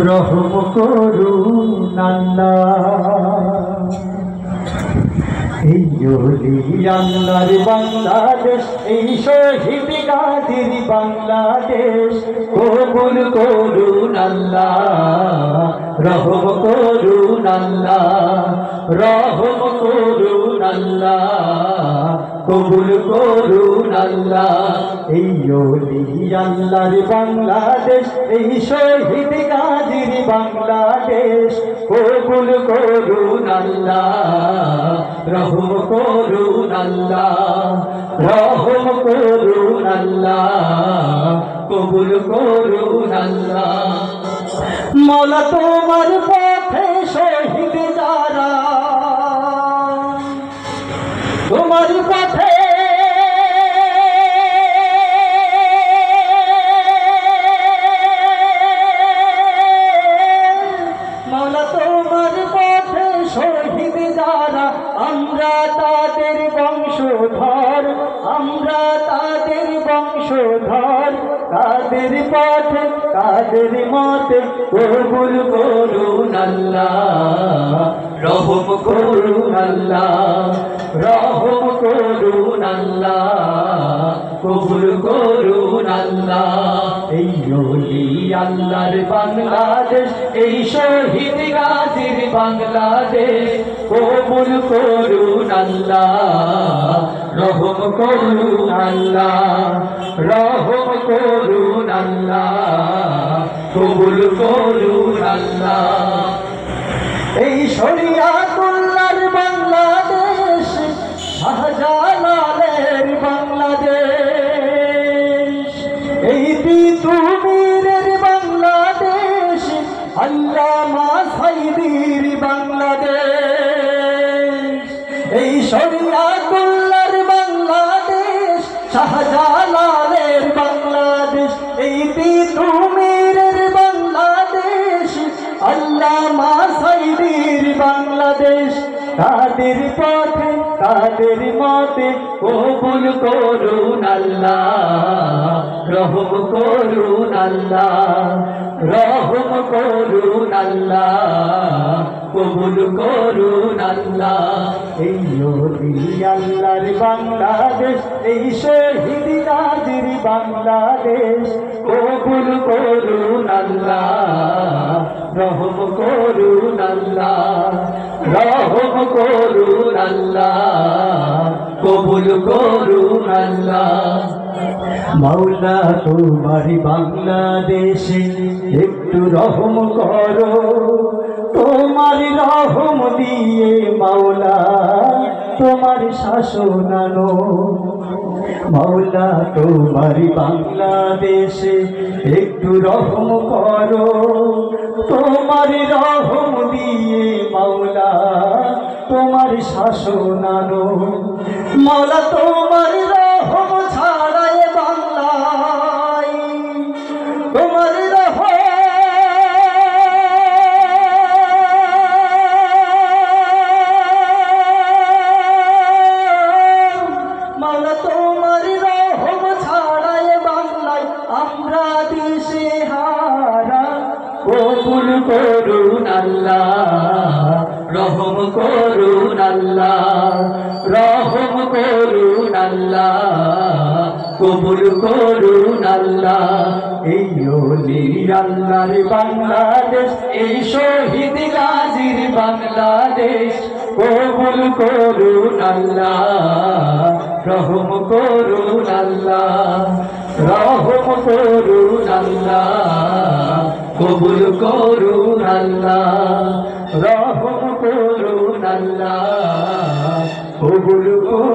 রহম করুন আল্লাহ। এই আল্লাহর বাংলাদেশ, এই শহীদ গাজীর বাংলাদেশ কবুল করুন আল্লাহ। রহম করুন আল্লাহ, রহম করুন আল্লাহ, কবুল করুন আল্লাহ। এই আল্লাহর বাংলাদেশ, এই শহীদ গাজীর বাংলাদেশ কবুল করুন আল্লাহ। রহম করুন আল্লাহ, রহম করুন আল্লাহ, কবুল করুন আল্লাহ। মওলা তোমার পথে শহীদ যারা, তোমার পথে মওলা তোমার পথে শহীদ যারা, আমরা তাদের বংশধর, আমরা তাদের বংশধর। তাদের পথে তাদের মতে কবুল করুন আল্লাহ। রহম করুন আল্লাহ, রহম করুন আল্লাহ, কবুল করুন আল্লাহ। এই আল্লাহর বাংলাদেশ, এই শহীদ গাজীর বাংলাদেশ কবুল করুন আল্লাহ। রহম করুন আল্লাহ, রহম করুন আল্লাহ, কবুল করুন আল্লাহ। এই শরিয়াতুল্লাহর বাংলাদেশ, শাহজালালের বাংলাদেশ, এই তিতুমীরের বাংলাদেশ, আল্লামা সাইদির বাংলাদেশ। এই শরিয়াতুল্লাহর বাংলাদেশ, শাহজালালের বাংলাদেশ, এই তিতুমীরের বাংলাদেশ, আল্লামা সাইদির বাংলাদেশ। তাদের পথে তাদের মতে কবুল করুন আল্লাহ। রহম করুন আল্লাহ, রহম করুন আল্লাহ, কবুল করুন আল্লাহ। এই আল্লাহর বাংলাদেশ, এই শহীদ গাজীর বাংলাদেশ কবুল করুন আল্লাহ। রহম করুন আল্লাহ, রহম করুন আল্লাহ, কবুল করুন আল্লাহ। মাওলা তোমার বাংলাদেশে একটু রহম করো, তোমার রহম দিয়ে মাওলা তোমার শাসন আনো। মাওলা তোমার বাংলাদেশে একটু রহম করো, তোমার রহম দিয়ে মাওলা তোমার শাসন আনো। মাওলা তোমার রহম ছাড়ায় বাংলায়, তোমার রহম মাওলা তোমার রহম ছাড়ায় বাংলায় আমরা দিশে হারা। কবুল করুন আল্লাহ, রহম করুন আল্লাহ, রহম করুন আল্লাহ, কবুল করুন আল্লাহ। এই আল্লাহর বাংলাদেশ, এই শহীদ গাজীর বাংলাদেশ কবুল করুন আল্লাহ। রহম করুন আল্লাহ, রহম করুন আল্লাহ, কবুল করুন আল্লাহ। রহম করুন আল্লাহ, কবুল করুন।